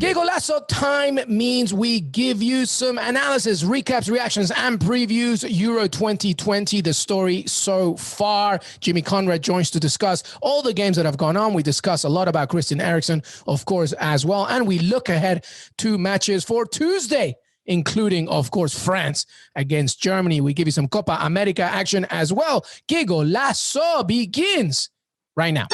Qué Golazo time means we give you some analysis, recaps, reactions, and previews. Euro 2020, the story so far. Jimmy Conrad joins to discuss all the games that have gone on. We discuss a lot about Christian Eriksen, of course, as well. And we look ahead to matches for Tuesday, including, of course, France against Germany. We give you some Copa America action as well. Qué Golazo begins right now.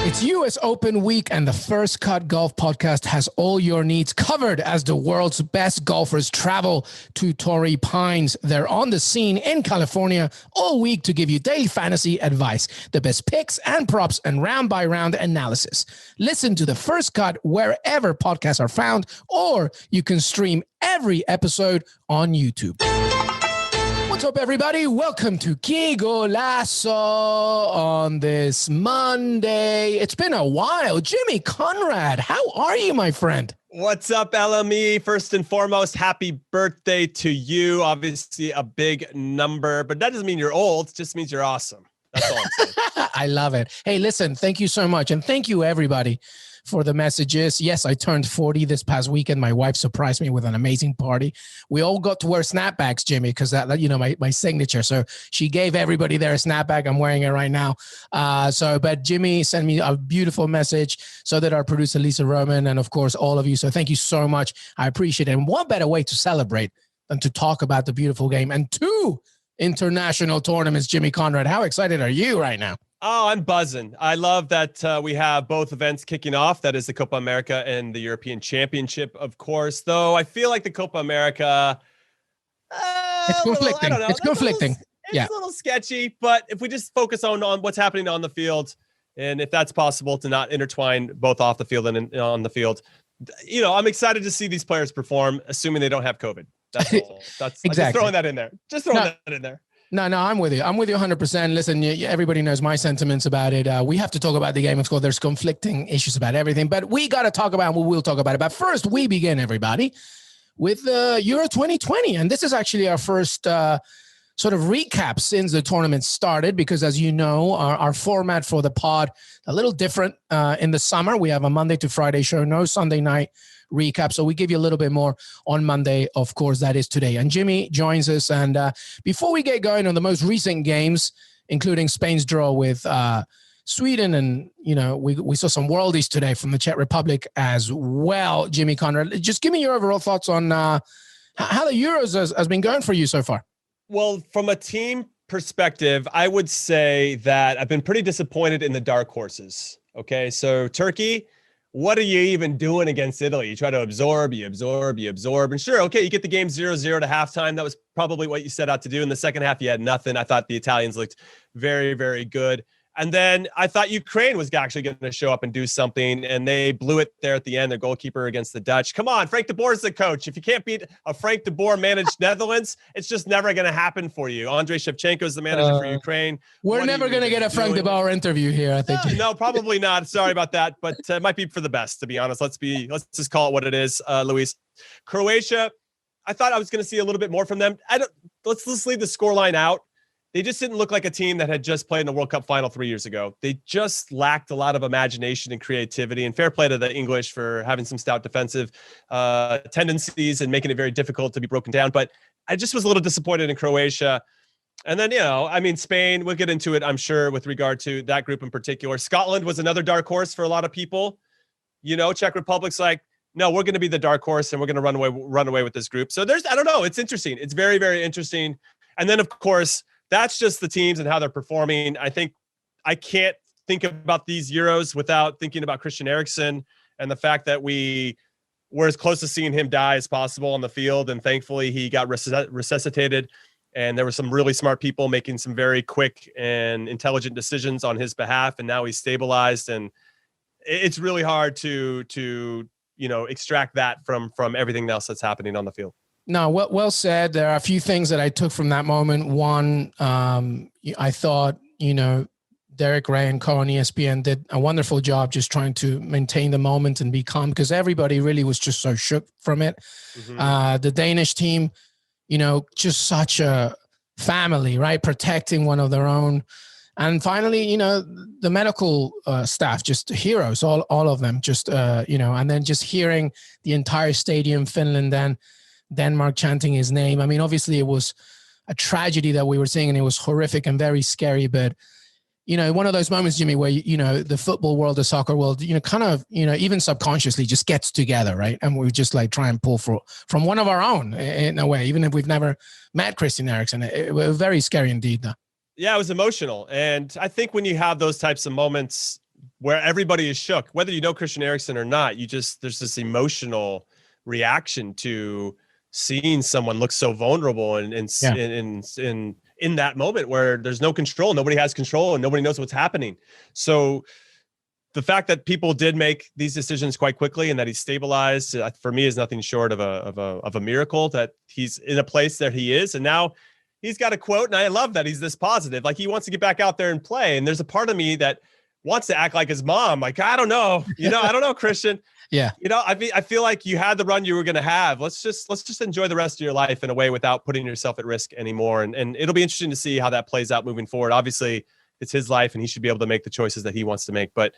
It's US Open week, and the First Cut Golf podcast has all your needs covered as the world's best golfers travel to Torrey Pines. They're on the scene in California all week to give you daily fantasy advice, the best picks and props, and round-by-round analysis. Listen to the First Cut wherever podcasts are found, or you can stream every episode on YouTube. What's up, everybody? Welcome to Qué Golazo on this Monday. It's been a while. Jimmy Conrad, how are you, my friend? What's up, LME? First and foremost, happy birthday to you. Obviously, a big number, but that doesn't mean you're old. It just means you're awesome. That's all I'm saying. I love it. Hey, listen, thank you so much. And thank you, everybody, for the messages. Yes, I turned 40 this past weekend. My wife surprised me with an amazing party. We all got to wear snapbacks, Jimmy, because that, you know, my signature. So she gave everybody there a snapback. I'm wearing it right now. But Jimmy sent me a beautiful message, so did our producer, Lisa Roman, and of course, all of you. So thank you so much. I appreciate it. And what better way to celebrate than to talk about the beautiful game and two international tournaments, Jimmy Conrad. How excited are you right now? Oh, I'm buzzing. I love that we have both events kicking off. That is the Copa America and the European Championship, of course. Though I feel like the Copa America, it's conflicting. I don't know. It's conflicting. It's a little sketchy, but if we just focus on what's happening on the field, and if that's possible to not intertwine both off the field and on the field, you know, I'm excited to see these players perform, assuming they don't have COVID. That's all. That's exactly. I'm just throwing that in there. That in there. No, I'm with you. I'm with you 100%. Listen, everybody knows my sentiments about it. We have to talk about the game. Of course, there's conflicting issues about everything, but we got to talk about, and we will talk about it. But first, we begin, everybody, with Euro 2020. And this is actually our first sort of recap since the tournament started, because as you know, our format for the pod, a little different in the summer. We have a Monday to Friday show, no Sunday night recap. So we give you a little bit more on Monday, of course, that is today. And Jimmy joins us. And before we get going on the most recent games, including Spain's draw with Sweden, and, you know, we saw some worldies today from the Czech Republic as well, Jimmy Conrad, just give me your overall thoughts on how the Euros has been going for you so far. Well, from a team perspective, I would say that I've been pretty disappointed in the dark horses. Okay, so Turkey, what are you even doing against Italy? You try to absorb. And sure, okay, you get the game 0-0 to halftime. That was probably what you set out to do. In the second half, you had nothing. I thought the Italians looked very, very good. And then I thought Ukraine was actually going to show up and do something, and they blew it there at the end, their goalkeeper against the Dutch. Come on, Frank de Boer is the coach. If you can't beat a Frank de Boer managed Netherlands, it's just never going to happen for you. Andrei Shevchenko is the manager for Ukraine. We're never going to get a Frank de Boer interview here, I think. No, probably not. Sorry about that, but it might be for the best, to be honest. Let's just call it what it is, Luis. Croatia, I thought I was going to see a little bit more from them. Let's leave the scoreline out. They just didn't look like a team that had just played in the World Cup final 3 years ago. They just lacked a lot of imagination and creativity, and fair play to the English for having some stout defensive tendencies and making it very difficult to be broken down. But I just was a little disappointed in Croatia. And then, you know, I mean, Spain, we'll get into it, I'm sure, with regard to that group in particular. Scotland was another dark horse for a lot of people. You know, Czech Republic's like, no, we're going to be the dark horse and we're going to run away with this group. So I don't know. It's interesting. It's very, very interesting. And then, of course, that's just the teams and how they're performing. I think I can't think about these Euros without thinking about Christian Eriksen and the fact that we were as close to seeing him die as possible on the field. And thankfully he got resuscitated. And there were some really smart people making some very quick and intelligent decisions on his behalf. And now he's stabilized. And it's really hard to you know, extract that from everything else that's happening on the field. No, well said. There are a few things that I took from that moment. One, I thought, you know, Derek Ray and Co on ESPN did a wonderful job just trying to maintain the moment and be calm, because everybody really was just so shook from it. Mm-hmm. The Danish team, you know, just such a family, right? Protecting one of their own. And finally, the medical staff, just heroes, all of them, just, and then just hearing the entire stadium, Finland and Denmark chanting his name. I mean, obviously it was a tragedy that we were seeing, and it was horrific and very scary. But, one of those moments, Jimmy, where, the football world, the soccer world, kind of, even subconsciously just gets together, right? And we just like try and pull from one of our own in a way, even if we've never met Christian Eriksen. It was very scary indeed, though. Yeah, it was emotional. And I think when you have those types of moments where everybody is shook, whether you know Christian Eriksen or not, there's this emotional reaction to seeing someone look so vulnerable and in that moment where there's no control, nobody has control and nobody knows what's happening. So the fact that people did make these decisions quite quickly and that he's stabilized, for me, is nothing short of a miracle that he's in a place that he is. And now he's got a quote, and I love that he's this positive. Like, he wants to get back out there and play. And there's a part of me that wants to act like his mom. Like, I don't know, I don't know, Christian. Yeah. I feel like you had the run you were going to have. Let's just enjoy the rest of your life in a way without putting yourself at risk anymore. And it'll be interesting to see how that plays out moving forward. Obviously, it's his life and he should be able to make the choices that he wants to make. But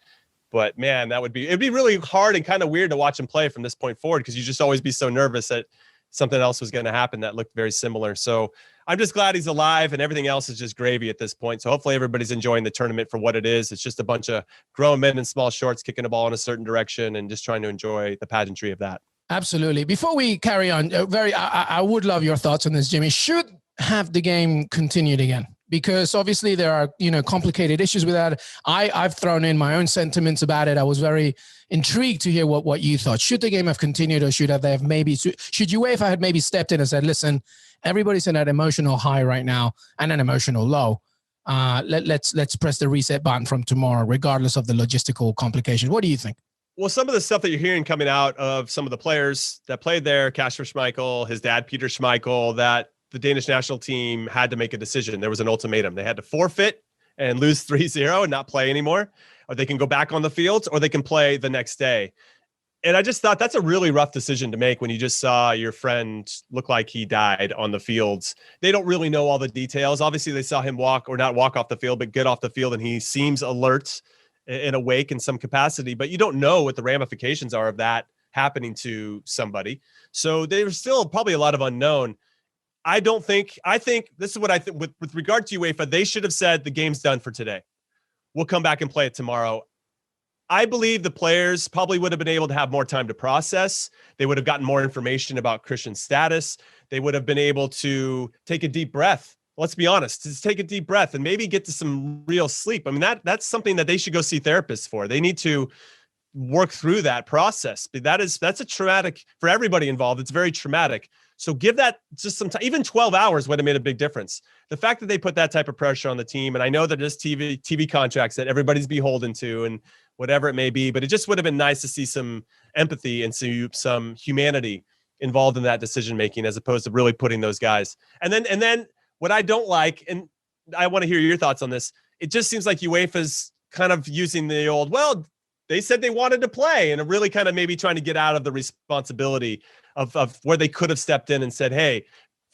man, it'd be really hard and kind of weird to watch him play from this point forward, because you just always be so nervous that something else was going to happen that looked very similar. So I'm just glad he's alive, and everything else is just gravy at this point. So hopefully everybody's enjoying the tournament for what it is. It's just a bunch of grown men in small shorts kicking a ball in a certain direction and just trying to enjoy the pageantry of that. Absolutely. Before we carry on, I would love your thoughts on this, Jimmy. Should have the game continued again? Because obviously there are, complicated issues with that. I've thrown in my own sentiments about it. I was very intrigued to hear what you thought. Should the game have continued, or should UEFA have maybe stepped in and said, listen, everybody's in that emotional high right now and an emotional low. Let's press the reset button from tomorrow, regardless of the logistical complications. What do you think? Well, some of the stuff that you're hearing coming out of some of the players that played there, Kasper Schmeichel, his dad, Peter Schmeichel, that the Danish national team had to make a decision. There was an ultimatum. They had to forfeit and lose 3-0 and not play anymore, or they can go back on the fields, or they can play the next day. And I just thought that's a really rough decision to make when you just saw your friend look like he died on the fields. They don't really know all the details. Obviously, they saw him not walk off the field, but get off the field, and he seems alert and awake in some capacity. But you don't know what the ramifications are of that happening to somebody. So there's still probably a lot of unknown. I think this is what I think with regard to UEFA, they should have said the game's done for today. We'll come back and play it tomorrow. I believe the players probably would have been able to have more time to process. They would have gotten more information about Christian's status. They would have been able to take a deep breath. Let's be honest, just take a deep breath and maybe get to some real sleep. I mean, that's something that they should go see therapists for. They need to work through that process. That's a traumatic for everybody involved. It's very traumatic. So give that just some time. Even 12 hours would have made a big difference. The fact that they put that type of pressure on the team, and I know that there's TV contracts that everybody's beholden to and whatever it may be, but it just would have been nice to see some empathy and see some humanity involved in that decision-making, as opposed to really putting those guys. And then what I don't like, and I want to hear your thoughts on this, it just seems like UEFA's kind of using the old, well, they said they wanted to play, and really kind of maybe trying to get out of the responsibility of where they could have stepped in and said, hey,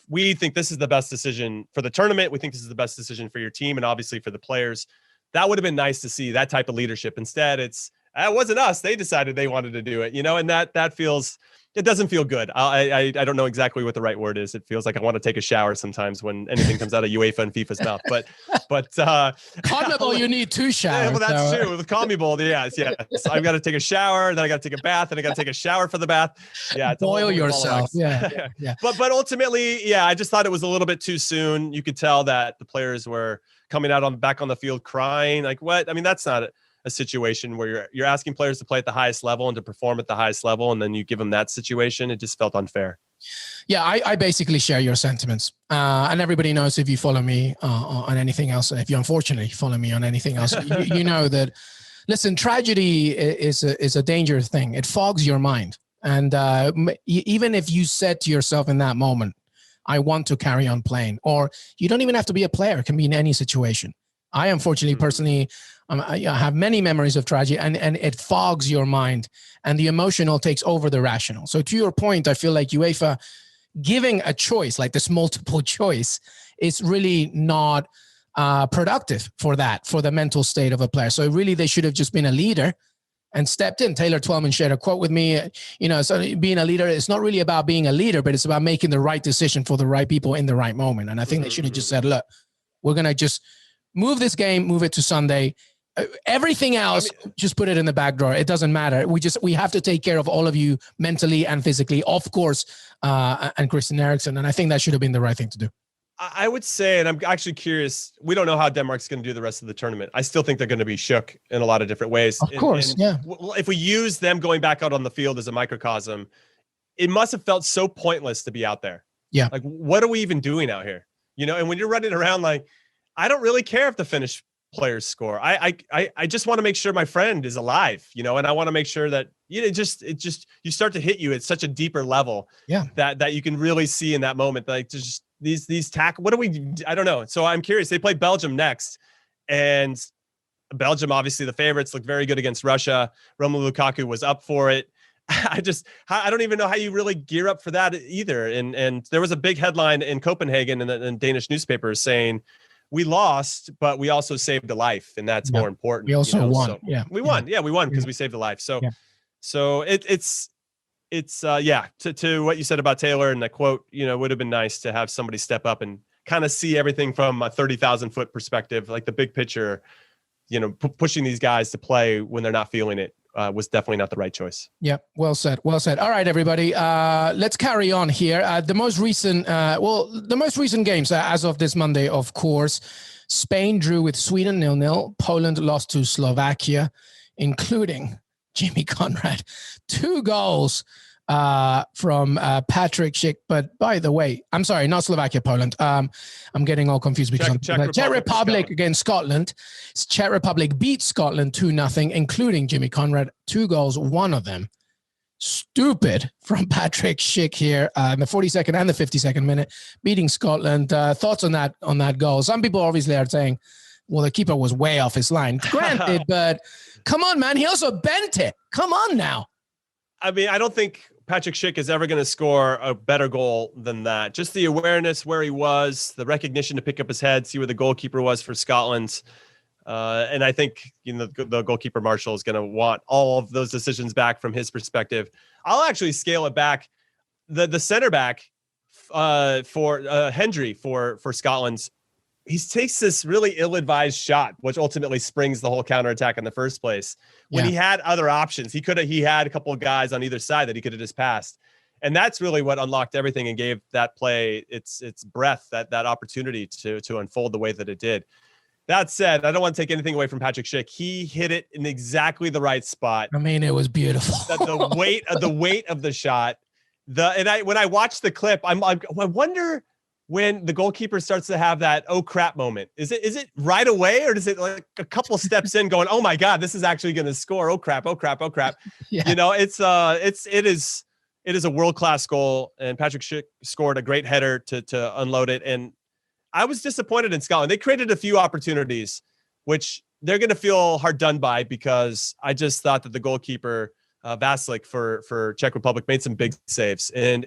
we think this is the best decision for the tournament. We think this is the best decision for your team and obviously for the players. That would have been nice to see, that type of leadership. Instead, it wasn't us. They decided they wanted to do it, and that feels, it doesn't feel good. I don't know exactly what the right word is. It feels like I want to take a shower sometimes when anything comes out of UEFA and FIFA's mouth. But CONMEBOL, you need 2 showers. Yeah, well, that's true. With CONMEBOL, yes. I've got to take a shower, then I got to take a bath, and I got to take a shower for the bath. Yeah, it's boil yourself. Yeah. But ultimately, I just thought it was a little bit too soon. You could tell that the players were coming out back on the field crying. Like, what? I mean, that's not a situation where you're asking players to play at the highest level and to perform at the highest level, and then you give them that situation. It just felt unfair. Yeah, I basically share your sentiments. And everybody knows, if you follow me on anything else, if you unfortunately follow me on anything else, you know that, listen, tragedy is a dangerous thing. It fogs your mind. And even if you said to yourself in that moment, I want to carry on playing, or you don't even have to be a player. It can be in any situation. I unfortunately, personally, I have many memories of tragedy, and it fogs your mind, and the emotional takes over the rational. So to your point, I feel like UEFA giving a choice, like this multiple choice, is really not productive for the mental state of a player. So really, they should have just been a leader and stepped in. Taylor Twellman shared a quote with me. So being a leader, it's not really about being a leader, but it's about making the right decision for the right people in the right moment. And I think they should have just said, look, we're going to just move this game, move it to Sunday. Everything else, just put it in the back drawer. It doesn't matter. We have to take care of all of you mentally and physically, of course, and Christian Eriksen. And I think that should have been the right thing to do. I would say, and I'm actually curious, we don't know how Denmark's going to do the rest of the tournament. I still think they're going to be shook in a lot of different ways. Of course, yeah. If we use them going back out on the field as a microcosm, it must have felt so pointless to be out there. Yeah. Like, what are we even doing out here? And when you're running around, like, I don't really care if the Finnish players score. I just want to make sure my friend is alive, and I want to make sure that it just you start to hit you at such a deeper level. Yeah. That you can really see in that moment, like just these tackle. What do we? I don't know. So I'm curious. They play Belgium next, and Belgium, obviously the favorites, look very good against Russia. Romelu Lukaku was up for it. I don't even know how you really gear up for that either. And there was a big headline in Copenhagen in Danish newspapers saying, we lost, but we also saved a life, and that's more important. We also won. So we won. Yeah, we won because we saved a life. So, to what you said about Taylor and the quote, it would have been nice to have somebody step up and kind of see everything from a 30,000 foot perspective, like the big picture. Pushing these guys to play when they're not feeling it was definitely not the right choice. Yeah, well said. Well said. All right, everybody. Let's carry on here. The most recent games as of this Monday, of course, Spain drew with Sweden 0-0. Poland lost to Slovakia, including Jimmy Conrad. 2 goals from Patrick Schick. But by the way, I'm sorry, not Slovakia, Poland. I'm getting all confused because Czech Republic against Scotland. Czech Republic beat Scotland 2-0, including Jimmy Conrad. 2 goals, one of them stupid from Patrick Schick here in the 42nd and the 52nd minute, beating Scotland. Thoughts on that goal? Some people obviously are saying, well, the keeper was way off his line. Granted, but come on, man. He also bent it. Come on now. I mean, I don't think Patrick Schick is ever going to score a better goal than that. Just the awareness where he was, the recognition to pick up his head, see where the goalkeeper was for Scotland. And I think the goalkeeper Marshall is going to want all of those decisions back from his perspective. I'll actually scale it back. The center back for Hendry for Scotland, he takes this really ill-advised shot, which ultimately springs the whole counterattack in the first place. When he had other options, he had a couple of guys on either side that he could have just passed. And that's really what unlocked everything and gave that play its breadth, that opportunity to unfold the way that it did. That said, I don't want to take anything away from Patrick Schick. He hit it in exactly the right spot. I mean, it was beautiful. the weight of the shot. When I watched the clip, I wonder when the goalkeeper starts to have that oh crap moment. Is it right away, or does it like a couple steps in going, oh my God, this is actually going to score? Oh crap. Yeah. It is a world-class goal, and Patrick Schick scored a great header to unload it. And I was disappointed in Scotland. They created a few opportunities, which they're going to feel hard done by, because I just thought that the goalkeeper, Vaslik for Czech Republic, made some big saves. And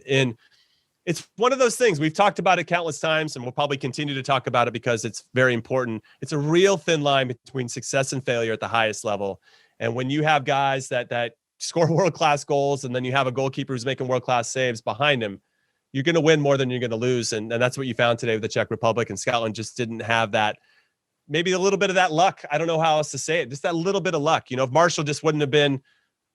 it's one of those things. We've talked about it countless times, and we'll probably continue to talk about it because it's very important. It's a real thin line between success and failure at the highest level. And when you have guys that score world-class goals, and then you have a goalkeeper who's making world-class saves behind him, you're going to win more than you're going to lose. And that's what you found today with the Czech Republic, and Scotland just didn't have that, maybe a little bit of that luck. I don't know how else to say it. Just that little bit of luck. If Marshall just wouldn't have been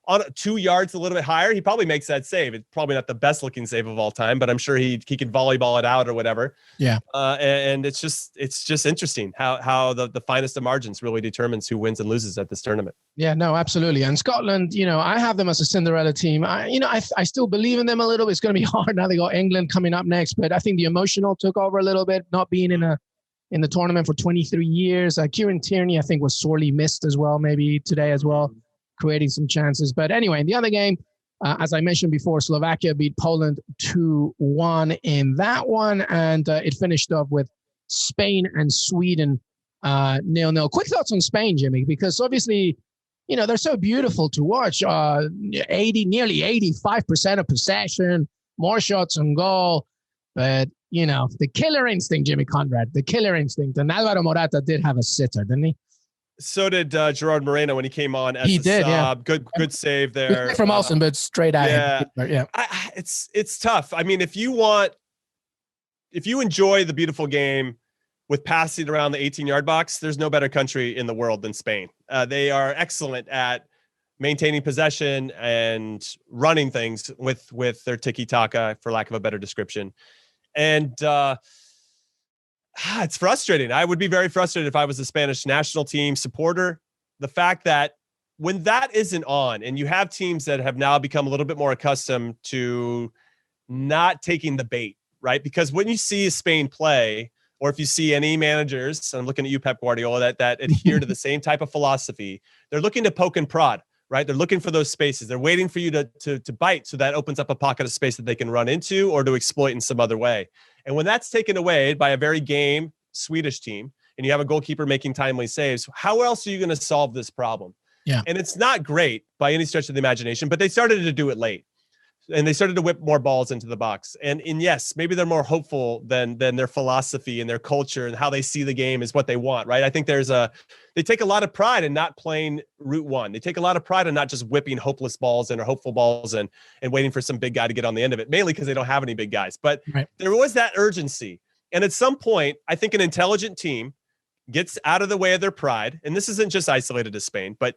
on 2 yards a little bit higher, he probably makes that save. It's probably not the best looking save of all time, but I'm sure he could volleyball it out or whatever. Yeah. And it's just interesting how the finest of margins really determines who wins and loses at this tournament. Yeah, no, absolutely. And Scotland, I have them as a Cinderella team. I still believe in them a little bit. It's going to be hard now. They got England coming up next, but I think the emotional took over a little bit, not being in the tournament for 23 years. Kieran Tierney, I think, was sorely missed as well, maybe today as well, creating some chances. But anyway, in the other game, as I mentioned before, Slovakia beat Poland 2-1 in that one. And it finished off with Spain and Sweden 0-0. Quick thoughts on Spain, Jimmy, because obviously, they're so beautiful to watch. Nearly 85% of possession, more shots on goal. But the killer instinct, Jimmy Conrad, the killer instinct. And Alvaro Morata did have a sitter, didn't he? So did Gerard Moreno when he came on as he a did, sub. Yeah. Good save there. Good from Olsen, but straight at him. Yeah. It's tough. I mean, if you enjoy the beautiful game with passing around the 18-yard box, there's no better country in the world than Spain. They are excellent at maintaining possession and running things with their tiki-taka, for lack of a better description. And it's frustrating. I would be very frustrated if I was a Spanish national team supporter. The fact that when that isn't on and you have teams that have now become a little bit more accustomed to not taking the bait, right? Because when you see Spain play, or if you see any managers, and I'm looking at you, Pep Guardiola, that adhere to the same type of philosophy, they're looking to poke and prod, right? They're looking for those spaces. They're waiting for you to bite, so that opens up a pocket of space that they can run into or to exploit in some other way. And when that's taken away by a very game Swedish team, and you have a goalkeeper making timely saves, how else are you going to solve this problem? Yeah. And it's not great by any stretch of the imagination, but they started to do it late. And they started to whip more balls into the box. And yes, maybe they're more hopeful than their philosophy and their culture and how they see the game is what they want, right? I think they take a lot of pride in not playing route one. They take a lot of pride in not just whipping hopeless balls in or hopeful balls and waiting for some big guy to get on the end of it, mainly because they don't have any big guys. But There was that urgency. And at some point, I think an intelligent team gets out of the way of their pride. And this isn't just isolated to Spain, but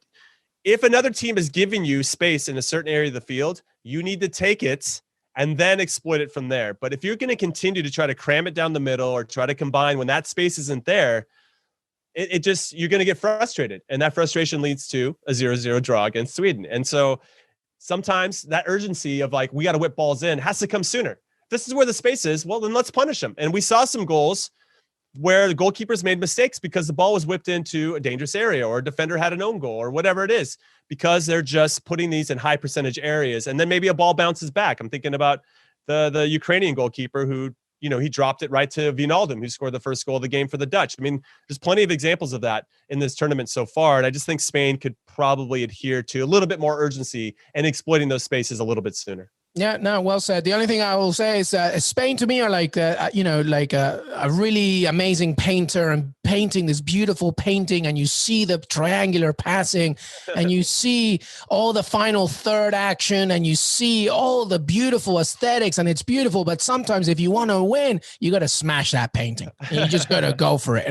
if another team is giving you space in a certain area of the field, you need to take it and then exploit it from there. But if you're going to continue to try to cram it down the middle or try to combine when that space isn't there, you're going to get frustrated. And that frustration leads to a 0-0 draw against Sweden. And so sometimes that urgency of we got to whip balls in has to come sooner. This is where the space is. Well, then let's punish them. And we saw some goals where the goalkeepers made mistakes because the ball was whipped into a dangerous area or a defender had an own goal or whatever it is, because they're just putting these in high percentage areas. And then maybe a ball bounces back. I'm thinking about the Ukrainian goalkeeper who, he dropped it right to Wijnaldum, who scored the first goal of the game for the Dutch. I mean, there's plenty of examples of that in this tournament so far. And I just think Spain could probably adhere to a little bit more urgency and exploiting those spaces a little bit sooner. Yeah, no, well said. The only thing I will say is Spain to me are like a really amazing painter and painting this beautiful painting, and you see the triangular passing and you see all the final third action and you see all the beautiful aesthetics, and it's beautiful. But sometimes if you want to win, you got to smash that painting. You just got to go for it.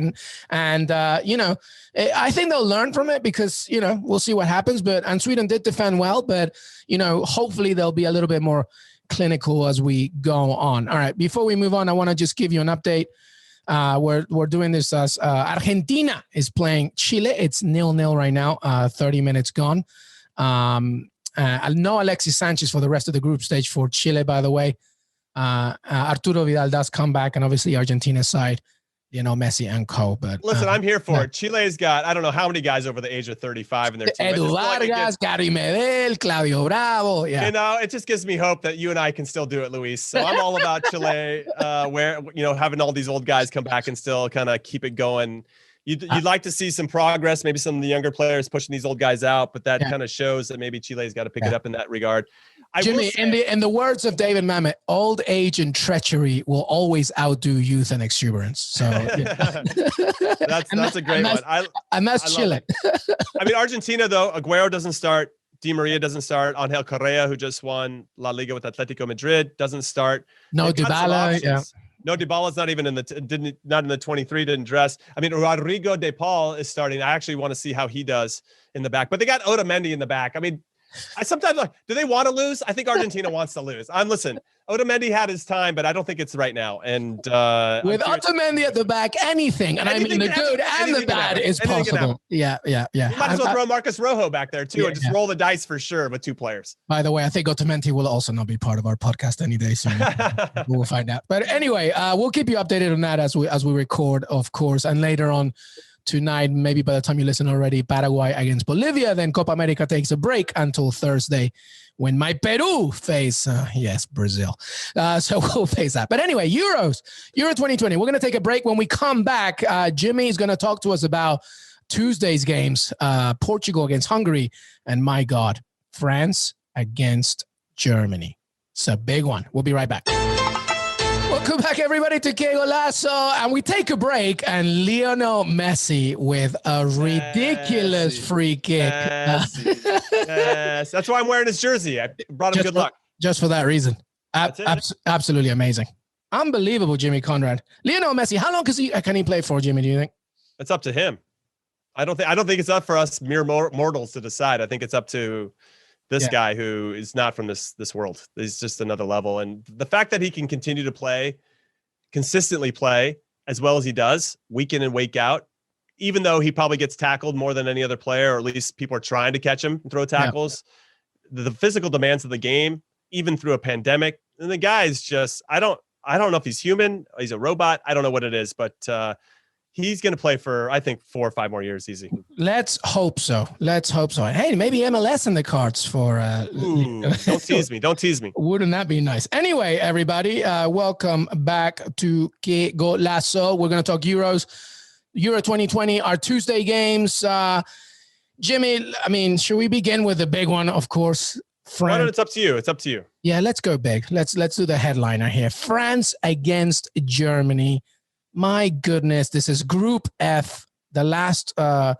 And I think they'll learn from it because, we'll see what happens. And Sweden did defend well, but, hopefully they'll be a little bit more clinical as we go on. All right. Before we move on, I want to just give you an update. We're doing this as Argentina is playing Chile. It's 0-0 right now. 30 minutes gone. No Alexis Sanchez for the rest of the group stage for Chile, by the way. Arturo Vidal does come back, and obviously Argentina's side, Messi and co. But listen, I'm here for it. Chile's got, I don't know how many guys over the age of 35 in their team. Edu Vargas, Gary Medel, Claudio Bravo. Yeah. It just gives me hope that you and I can still do it, Luis. So I'm all about Chile, where, having all these old guys come back and still kind of keep it going. You'd like to see some progress, maybe some of the younger players pushing these old guys out, but that kind of shows that maybe Chile's got to pick it up in that regard. Jimmy, in the words of David Mamet, old age and treachery will always outdo youth and exuberance. So that's a great one. And that's Chile. I mean, Argentina, though, Aguero doesn't start. Di Maria doesn't start. Angel Correa, who just won La Liga with Atletico Madrid, doesn't start. No Dybala. Yeah. No, Dybala's not even not in the 23, didn't dress. I mean, Rodrigo De Paul is starting. I actually want to see how he does in the back. But they got Otamendi in the back. I mean, I sometimes do they want to lose? I think Argentina wants to lose. Listen, Otamendi had his time, but I don't think it's right now. And with Otamendi at the back, anything, and I mean the good and the bad is possible. Yeah. You might as well throw Marcus Rojo back there too, and just roll the dice for sure with two players. By the way, I think Otamendi will also not be part of our podcast any day soon. We'll find out. But anyway, we'll keep you updated on that as we record, of course, and later on tonight, maybe by the time you listen already, Paraguay against Bolivia. Then Copa America takes a break until Thursday when my Peru face, Brazil. So we'll face that. But anyway, Euro 2020. We're going to take a break. When we come back, Jimmy is going to talk to us about Tuesday's games, Portugal against Hungary, and my God, France against Germany. It's a big one. We'll be right back. Well, Welcome back, everybody, to Qué Golazo. And we take a break, and Lionel Messi with a ridiculous free kick. Yes, that's why I'm wearing his jersey. I brought him good luck. Just for that reason. Absolutely amazing. Unbelievable, Jimmy Conrad. Lionel Messi, how long can he play for, Jimmy, do you think? It's up to him. I don't think it's up for us mere mortals to decide. I think it's up to this guy who is not from this world. He's just another level. And the fact that he can continue to consistently play as well as he does, week in and week out, even though he probably gets tackled more than any other player, or at least people are trying to catch him and throw tackles, the physical demands of the game, even through a pandemic, and the guy is just, I don't know if he's human, he's a robot, I don't know what it is, but he's going to play for, I think, 4 or 5 more years easy. Let's hope so. Hey, maybe MLS in the cards for... Don't tease me. Wouldn't that be nice? Anyway, everybody, welcome back to Qué Golazo. We're going to talk Euros. Euro 2020, our Tuesday games. Jimmy, I mean, should we begin with the big one, of course? Why not? It's up to you. Yeah, let's go big. Let's do the headliner here. France against Germany. My goodness, this is Group F, the last of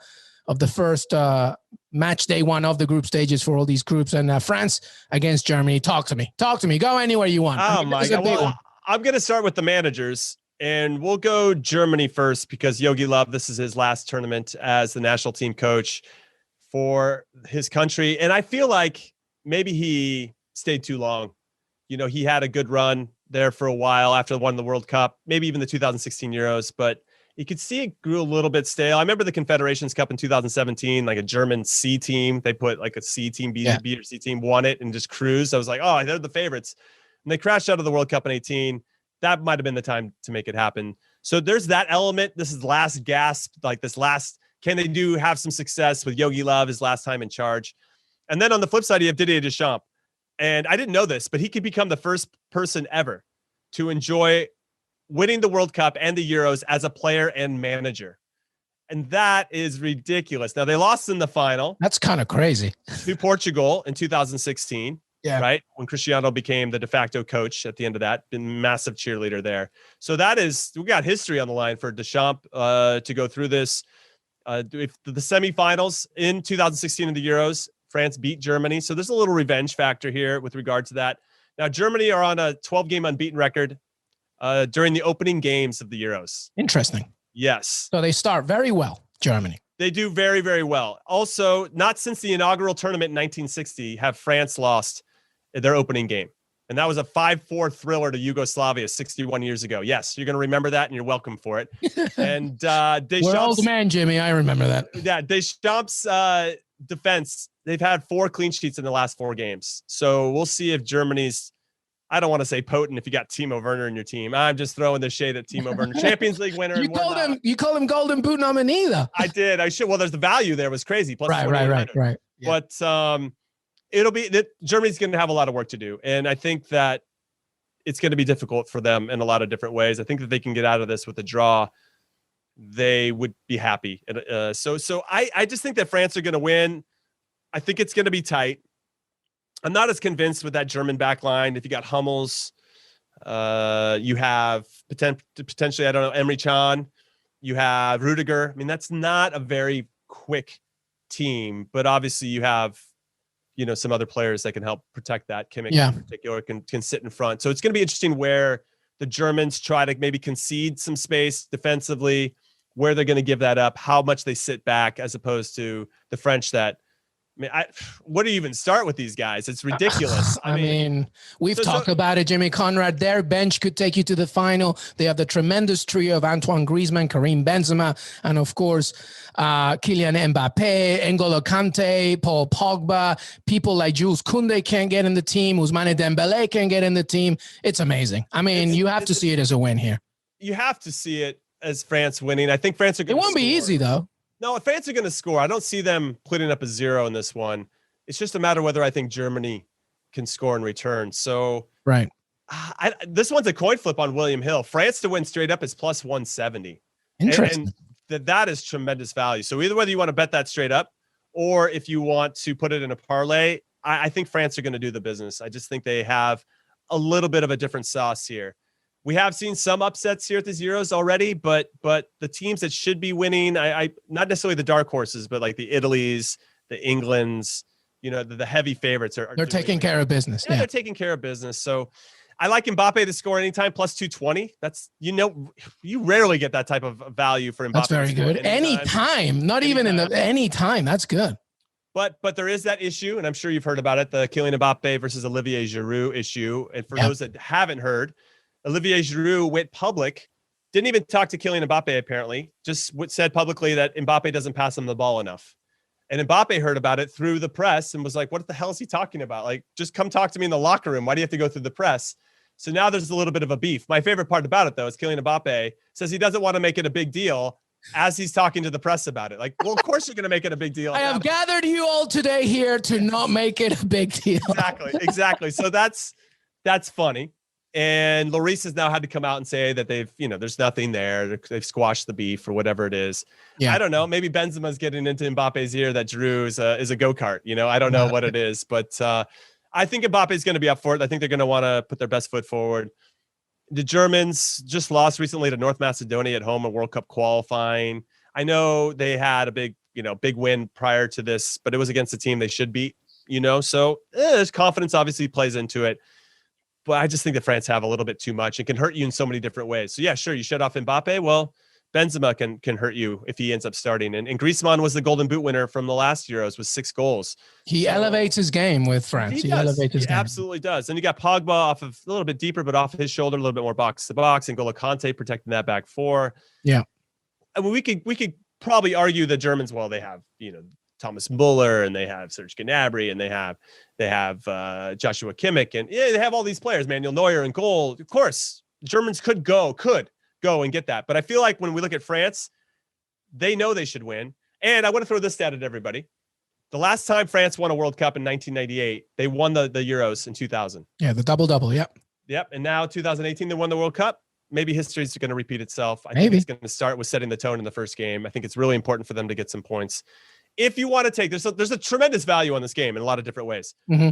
the first match day one of the group stages for all these groups. And France against Germany. Talk to me. Go anywhere you want. Oh, my God. Well, I'm going to start with the managers, and we'll go Germany first because Jogi Löw, this is his last tournament as the national team coach for his country. And I feel like maybe he stayed too long. You know, he had a good run there for a while after won the World Cup, maybe even the 2016 Euros, but you could see it grew a little bit stale. I remember the Confederations Cup in 2017, like a German C team. They put like a C team, B or C team, won it and just cruised. I was like, oh, they're the favorites. And they crashed out of the World Cup in 18. That might have been the time to make it happen. So there's that element. This is last gasp, like this last, can they have some success with Jogi Löw, his last time in charge? And then on the flip side, you have Didier Deschamps. And I didn't know this, but he could become the first person ever to enjoy winning the World Cup and the Euros as a player and manager. And that is ridiculous. Now, they lost in the final. That's kind of crazy. To Portugal in 2016. Yeah. Right? When Cristiano became the de facto coach at the end of that. Been massive cheerleader there. So we got history on the line for Deschamps to go through this. If the semifinals in 2016 in the Euros, France beat Germany. So there's a little revenge factor here with regard to that. Now, Germany are on a 12-game unbeaten record during the opening games of the Euros. Interesting. Yes. So they start very well, Germany. They do very, very well. Also, not since the inaugural tournament in 1960 have France lost their opening game. And that was a 5-4 thriller to Yugoslavia 61 years ago. Yes, you're going to remember that, and you're welcome for it. And Deschamps, we're old man, Jimmy. I remember that. Yeah, Deschamps' defense, they've had 4 clean sheets in the last 4 games. So we'll see if Germany's, I don't want to say potent if you got Timo Werner in your team. I'm just throwing the shade at Timo Werner, Champions League winner. You call him Golden Boot nominee, though. I did. I should. Well, there's the value there was crazy. Plus Right. Yeah. But it'll be that Germany's going to have a lot of work to do. And I think that it's going to be difficult for them in a lot of different ways. I think that they can get out of this with a draw. They would be happy. So I just think that France are going to win. I think it's going to be tight. I'm not as convinced with that German back line. If you got Hummels, you have potentially, I don't know, Emre Can, you have Rudiger. I mean, that's not a very quick team, but obviously you have, some other players that can help protect that. Kimmich in particular can sit in front. So it's going to be interesting where the Germans try to maybe concede some space defensively, where they're going to give that up, how much they sit back, as opposed to the French that, what do you even start with these guys? It's ridiculous. I mean, we've talked about it, Jimmy Conrad. Their bench could take you to the final. They have the tremendous trio of Antoine Griezmann, Karim Benzema, and of course, Kylian Mbappe, N'Golo Kante, Paul Pogba. People like Jules Koundé can't get in the team. Ousmane Dembélé can't get in the team. It's amazing. I mean, you have to see it as a win here. You have to see it as France winning. I think France are going to. It won't be easy, though. No, France are going to score. I don't see them putting up a 0 in this one. It's just a matter of whether I think Germany can score in return. So, right. This one's a coin flip on William Hill. France to win straight up is plus 170. Interesting. And that is tremendous value. So either whether you want to bet that straight up or if you want to put it in a parlay, I think France are going to do the business. I just think they have a little bit of a different sauce here. We have seen some upsets here at these Euros already, but the teams that should be winning, I not necessarily the dark horses, but like the Italys, the Englands, the heavy favorites they're taking care of business. Yeah, they're taking care of business. So I like Mbappe to score anytime plus 220. That's, you rarely get that type of value for Mbappe. That's very good. Anytime, not even in the anytime. That's good. But there is that issue, and I'm sure you've heard about it, the Kylian Mbappe versus Olivier Giroud issue. And for those that haven't heard, Olivier Giroud went public, didn't even talk to Kylian Mbappe apparently, just said publicly that Mbappe doesn't pass him the ball enough. And Mbappe heard about it through the press and was like, what the hell is he talking about? Like, just come talk to me in the locker room. Why do you have to go through the press? So now there's a little bit of a beef. My favorite part about it, though, is Kylian Mbappe says he doesn't want to make it a big deal as he's talking to the press about it. Like, well, of course you're going to make it a big deal. I have gathered you all today here to not make it a big deal. Exactly. So that's funny. And Lloris has now had to come out and say that they've, there's nothing there. They've squashed the beef or whatever it is. Yeah. I don't know. Maybe Benzema's getting into Mbappe's ear that Giroud is a go-kart. I don't know what it is, but I think Mbappe is going to be up for it. I think they're going to want to put their best foot forward. The Germans just lost recently to North Macedonia at home in World Cup qualifying. I know they had a big win prior to this, but it was against a team they should beat, so there's confidence obviously plays into it. But I just think that France have a little bit too much. It can hurt you in so many different ways. So yeah, sure. You shut off Mbappe. Well, Benzema can hurt you if he ends up starting. And Griezmann was the Golden Boot winner from the last Euros with 6 goals. He elevates his game with France. He elevates his game. Absolutely does. And you got Pogba off of a little bit deeper, but off his shoulder, a little bit more box to box, and N'Golo Kante protecting that back four. Yeah. I mean, we could probably argue the Germans, well, they have, Thomas Muller, and they have Serge Gnabry, and they have Joshua Kimmich, and they have all these players, Manuel Neuer in goal. Of course, Germans could go and get that. But I feel like when we look at France, they know they should win. And I want to throw this stat at everybody. The last time France won a World Cup in 1998, they won the Euros in 2000. Yeah, the double-double, yep. Yep, and now 2018, they won the World Cup. Maybe history is going to repeat itself. I think it's going to start with setting the tone in the first game. I think it's really important for them to get some points. If you want to take, there's a tremendous value on this game in a lot of different ways. Mm-hmm.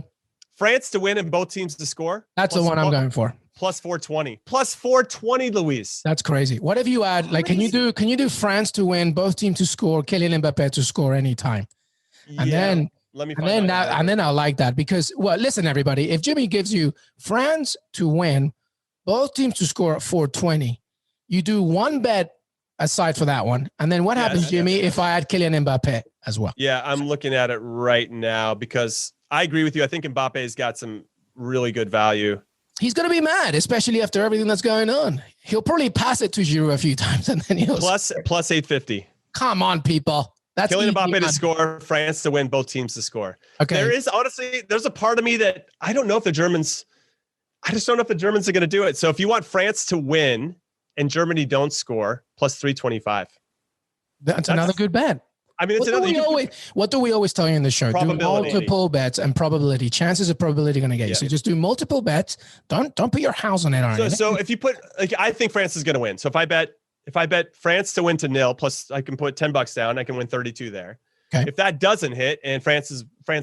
France to win and both teams to score. That's the one I'm going for. Plus 420. Plus 420, Luis. That's crazy. What if you add, can you do France to win, both teams to score, Kylian Mbappe to score anytime? And then I like that because, well, listen, everybody, if Jimmy gives you France to win, both teams to score at 420, you do one bet aside for that one. And then what happens, Jimmy, if I add Kylian Mbappe as well? Yeah, I'm looking at it right now because I agree with you. I think Mbappe's got some really good value. He's going to be mad, especially after everything that's going on. He'll probably pass it to Giroud a few times and then he'll plus 850. Come on, people. That's Kylian Mbappe to score, France to win, both teams to score. Okay. There's a part of me that I don't know if the Germans are going to do it. So if you want France to win and Germany don't score, plus 325. That's another good bet. I mean, what do we always tell you in the show? Do multiple bets and probability. Chances of probability going to get you. So just do multiple bets. Don't put your house on it. So if you put, I think France is going to win. So if I bet France to win to 0, plus I can put $10 down, I can win 32 there. Okay. If that doesn't hit and France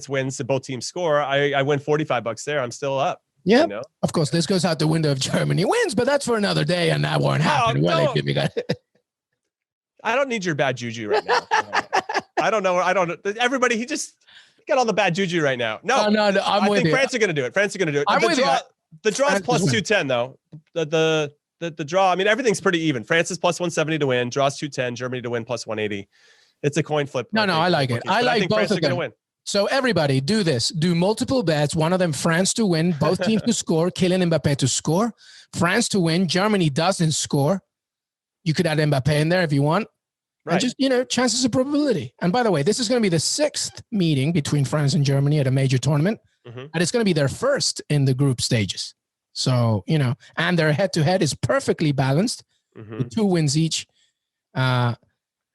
wins and both teams score, I win $45 there. I'm still up. Yeah, of course. This goes out the window if Germany wins, but that's for another day, and that won't happen. I don't need your bad juju right now. I don't know. Everybody, he just got all the bad juju right now. No, I think France are going to do it. The draw is plus 210 though. The draw. I mean, everything's pretty even. France is plus 170 to win. Draws 210. Germany to win plus 180. It's a coin flip. I like it. I like both of them. Win. So everybody do this. Do multiple bets. One of them, France to win, both teams to score, Kylian Mbappe to score. France to win, Germany doesn't score. You could add Mbappe in there if you want. Right. And just, chances of probability. And by the way, this is going to be the 6th meeting between France and Germany at a major tournament. Mm-hmm. And it's going to be their first in the group stages. So, and their head-to-head is perfectly balanced with 2 wins each. And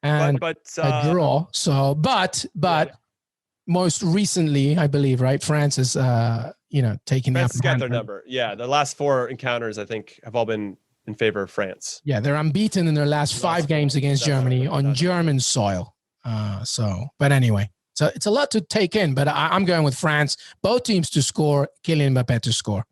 a draw. So, but most recently, I believe, right? France is, taking France has got their number. Yeah, the last 4 encounters, I think, have all been in favor of France. Yeah, they're unbeaten in their last 5 games against Germany on German soil. But anyway, so it's a lot to take in. But I'm going with France. Both teams to score, Kylian Mbappe to score.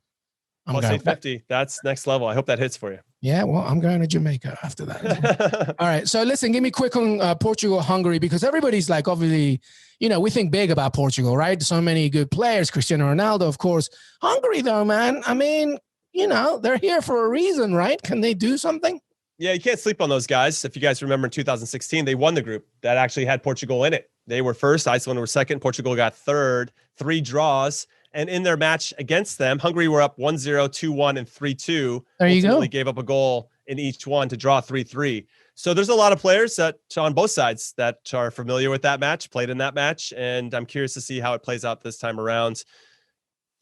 I'm Plus going 850. That's next level. I hope that hits for you. Yeah, well, I'm going to Jamaica after that. All right. So listen, give me quick on Portugal, Hungary, because everybody's like, obviously, we think big about Portugal, right? So many good players, Cristiano Ronaldo, of course. Hungary, though, man, I mean, they're here for a reason, right? Can they do something? Yeah, you can't sleep on those guys. If you guys remember in 2016, they won the group that actually had Portugal in it. They were first, Iceland were second, Portugal got third, 3 draws. And in their match against them, Hungary were up 1-0, 2-1, and 3-2. There you Ultimately go. gave up a goal in each one to draw 3-3. So there's a lot of players that on both sides that are familiar with that match, played in that match, and I'm curious to see how it plays out this time around.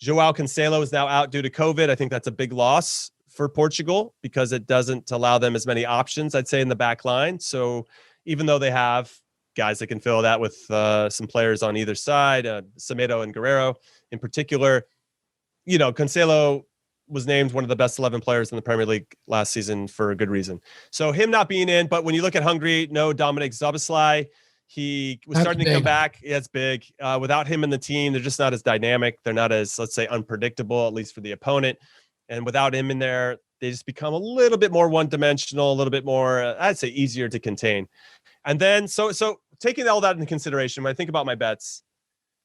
Joao Cancelo is now out due to COVID. I think that's a big loss for Portugal because it doesn't allow them as many options, I'd say, in the back line. So even though they have guys that can fill that with some players on either side, Semedo and Guerrero in particular, Cancelo was named one of the best 11 players in the Premier League last season for a good reason. So him not being in, but when you look at Hungary, no Dominic Szoboszlai, he was starting to come back. Yeah, it's big. Without him in the team, they're just not as dynamic. They're not as, let's say, unpredictable, at least for the opponent. And without him in there, they just become a little bit more one-dimensional, a little bit more, I'd say, easier to contain. And then, so taking all that into consideration, when I think about my bets,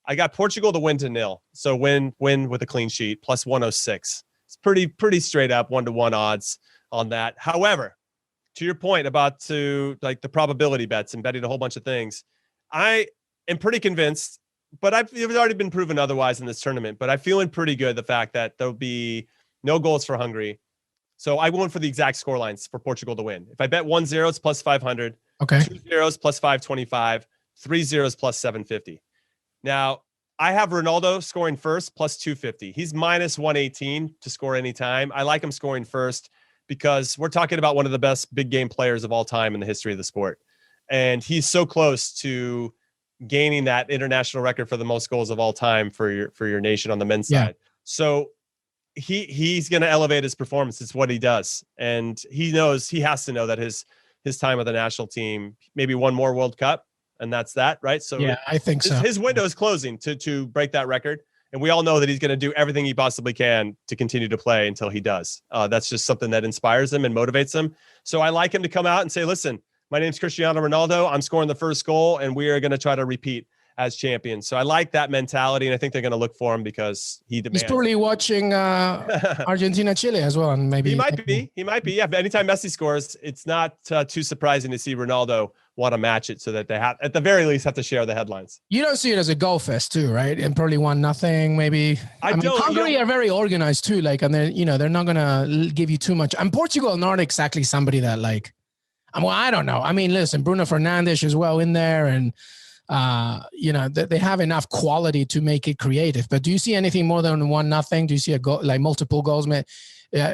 I got Portugal to win to 0. So win with a clean sheet, plus 106. It's pretty straight up 1-to-1 odds on that. However, to your point about the probability bets and betting a whole bunch of things, I am pretty convinced, but it's already been proven otherwise in this tournament, but I'm feeling pretty good the fact that there'll be no goals for Hungary. So I went for the exact score lines for Portugal to win. If I bet 1-0, it's plus 500. Okay. 2-0 plus 525. 3-0 plus 750. Now, I have Ronaldo scoring first plus 250. He's minus 118 to score anytime. I like him scoring first because we're talking about one of the best big game players of all time in the history of the sport. And he's so close to gaining that international record for the most goals of all time for your nation on the men's side. So he's going to elevate his performance. It's what he does. And he has to know that his time with the national team, maybe one more World Cup, and that's that, right? So yeah, I think so. His window is closing to break that record. And we all know that he's going to do everything he possibly can to continue to play until he does. That's just something that inspires him and motivates him. So I like him to come out and say, listen, my name's Cristiano Ronaldo. I'm scoring the first goal, and we are going to try to repeat as champions. So I like that mentality, and I think they're going to look for him because he demands. He's probably watching Argentina, Chile as well, and maybe he might be. Yeah, but anytime Messi scores, it's not too surprising to see Ronaldo want to match it, so that they have, at the very least, have to share the headlines. You don't see it as a goal fest, too, right? And probably 1-0, maybe. I mean, Hungary are very organized too, and they're not going to give you too much. And Portugal are not exactly somebody that I don't know. I mean, listen, Bruno Fernandes as well in there, and they have enough quality to make it creative. But do you see anything more than 1-0? Do you see a goal, multiple goals?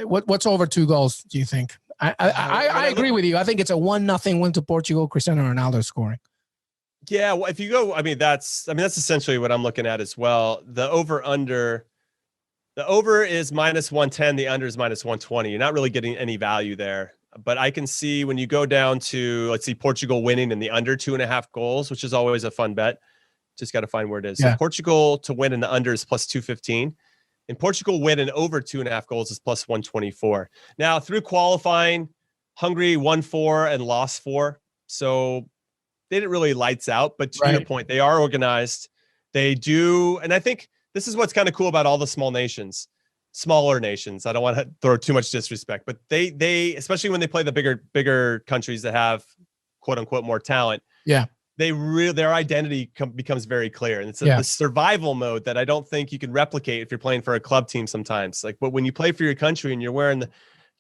What's over 2 goals, do you think? I agree with you. I think it's a 1-0 win to Portugal, Cristiano Ronaldo scoring. Yeah, well, if you go, that's essentially what I'm looking at as well. The over is minus 110, the under is minus 120. You're not really getting any value there. But I can see when you go down to, let's see, Portugal winning in the under 2.5 goals, which is always a fun bet. Just got to find where it is. Yeah. So Portugal to win in the under is plus 215. And Portugal win in over 2.5 goals is plus 124. Now, through qualifying, Hungary won 4 and lost 4. So they didn't really lights out. But to your point, they are organized. They do. And I think this is what's kind of cool about all the smaller nations. I don't want to throw too much disrespect, but they especially when they play the bigger countries that have quote unquote more talent. Yeah. Their identity becomes very clear. And it's the survival mode that I don't think you can replicate if you're playing for a club team sometimes. But when you play for your country and you're wearing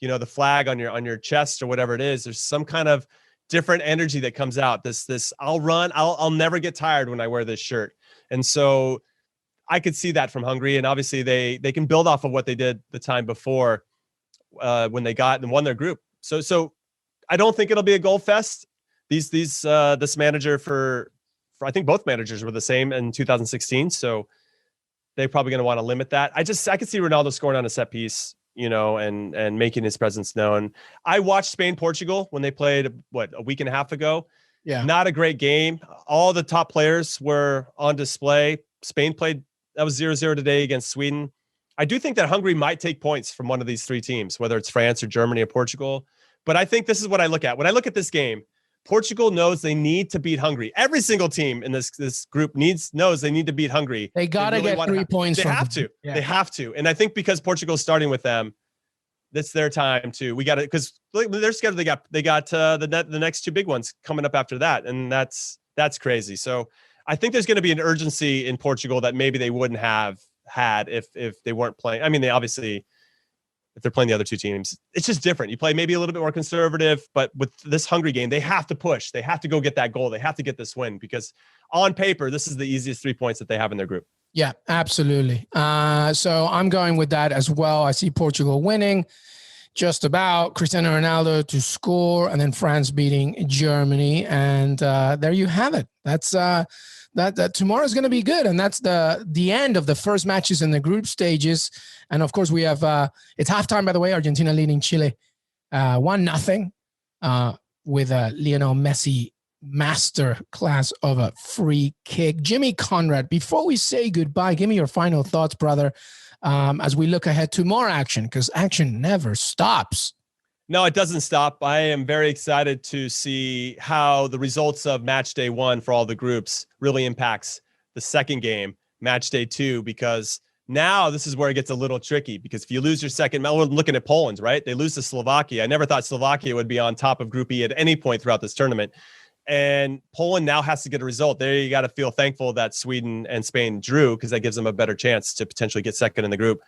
the flag on your chest or whatever it is, there's some kind of different energy that comes out. This I'll run. I'll never get tired when I wear this shirt. And so I could see that from Hungary, and obviously they can build off of what they did the time before when they got and won their group. So I don't think it'll be a goal fest. This manager for I think both managers were the same in 2016, so they're probably going to want to limit that. I could see Ronaldo scoring on a set piece, and making his presence known. I watched Spain-Portugal when they played a week and a half ago. Yeah, not a great game. All the top players were on display. Spain played. That was 0-0 today against Sweden. I do think that Hungary might take points from one of these three teams, whether it's France or Germany or Portugal. But I think this is what I look at. When I look at this game, Portugal knows they need to beat Hungary. Every single team in this group knows they need to beat Hungary. They got to really get 3 points. They have to. Yeah. They have to. And I think because Portugal's starting with them, it's their time to. We got it because they're scheduled. They got the next two big ones coming up after that, and that's crazy. So I think there's going to be an urgency in Portugal that maybe they wouldn't have had if they weren't playing. I mean, they obviously. If they're playing the other two teams, it's just different. You play maybe a little bit more conservative, but with this Hungary game, they have to push. They have to go get that goal. They have to get this win because on paper, this is the easiest 3 points that they have in their group. Yeah, absolutely. So I'm going with that as well. I see Portugal winning just about, Cristiano Ronaldo to score, and then France beating Germany. And there you have it. That's that tomorrow's going to be good, and that's the end of the first matches in the group stages. And of course, we have it's halftime, by the way. Argentina leading Chile 1-0 with a Lionel Messi master class of a free kick. Jimmy Conrad, before we say goodbye, give me your final thoughts, brother, as we look ahead to more action, because action never stops. No, it doesn't stop. I am very excited to see how the results of match day 1 for all the groups really impacts the second game, match day 2, because now this is where it gets a little tricky, because if you lose your second, we're looking at Poland, right? They lose to Slovakia. I never thought Slovakia would be on top of Group E at any point throughout this tournament. And Poland now has to get a result. There you got to feel thankful that Sweden and Spain drew, because that gives them a better chance to potentially get second in the group.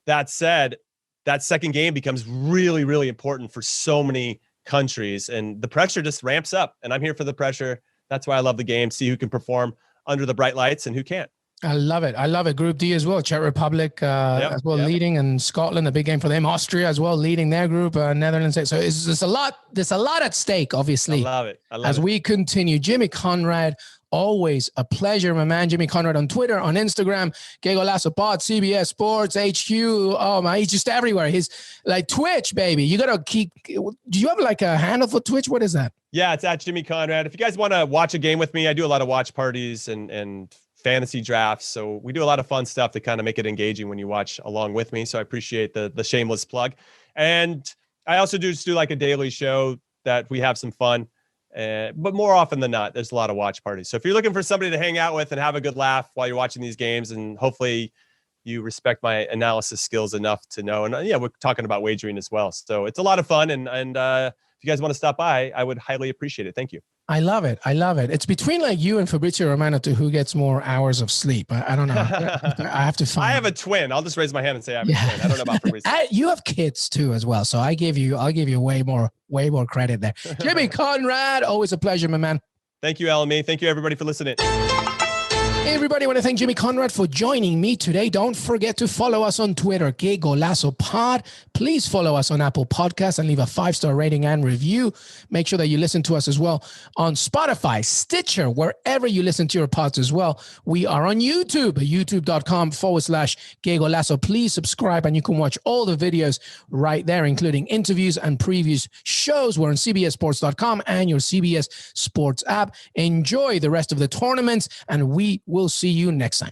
That said, that second game becomes really, really important for so many countries, and the pressure just ramps up. And I'm here for the pressure. That's why I love the game. See who can perform under the bright lights and who can't. I love it. I love it. Group D as well. Czech Republic as well leading, and Scotland, a big game for them. Austria as well leading their group. Netherlands. So it's a lot. There's a lot at stake, obviously. I love it. As we continue. Jimmy Conrad, always a pleasure, my man. Jimmy Conrad on Twitter, on Instagram, Qué Golazo Pod, CBS Sports, HQ. Oh my, he's just everywhere. He's like Twitch, baby. You gotta keep. Do you have like a handle for Twitch? What is that? Yeah, it's at Jimmy Conrad. If you guys want to watch a game with me, I do a lot of watch parties and fantasy drafts. So we do a lot of fun stuff to kind of make it engaging when you watch along with me. So I appreciate the shameless plug. And I also do like a daily show that we have some fun. But more often than not, there's a lot of watch parties. So if you're looking for somebody to hang out with and have a good laugh while you're watching these games, and hopefully you respect my analysis skills enough to know. And yeah, we're talking about wagering as well. So it's a lot of fun. And if you guys want to stop by, I would highly appreciate it. Thank you. I love it. I love it. It's between like you and Fabrizio Romano to who gets more hours of sleep. I don't know. I have to find. I have a twin. I'll just raise my hand and say I have a twin. I don't know about Fabrizio. You have kids too as well. So I'll give you way more credit there. Jimmy Conrad, always a pleasure, my man. Thank you, LME. Thank you, everybody, for listening. Hey everybody, I want to thank Jimmy Conrad for joining me today. Don't forget to follow us on Twitter, Qué Golazo Pod. Please follow us on Apple Podcasts and leave a 5-star rating and review. Make sure that you listen to us as well on Spotify, Stitcher, wherever you listen to your pods as well. We are on YouTube, youtube.com/Qué Golazo. Please subscribe and you can watch all the videos right there, including interviews and previous shows. We're on cbssports.com and your CBS Sports app. Enjoy the rest of the tournaments, and we will see you next time.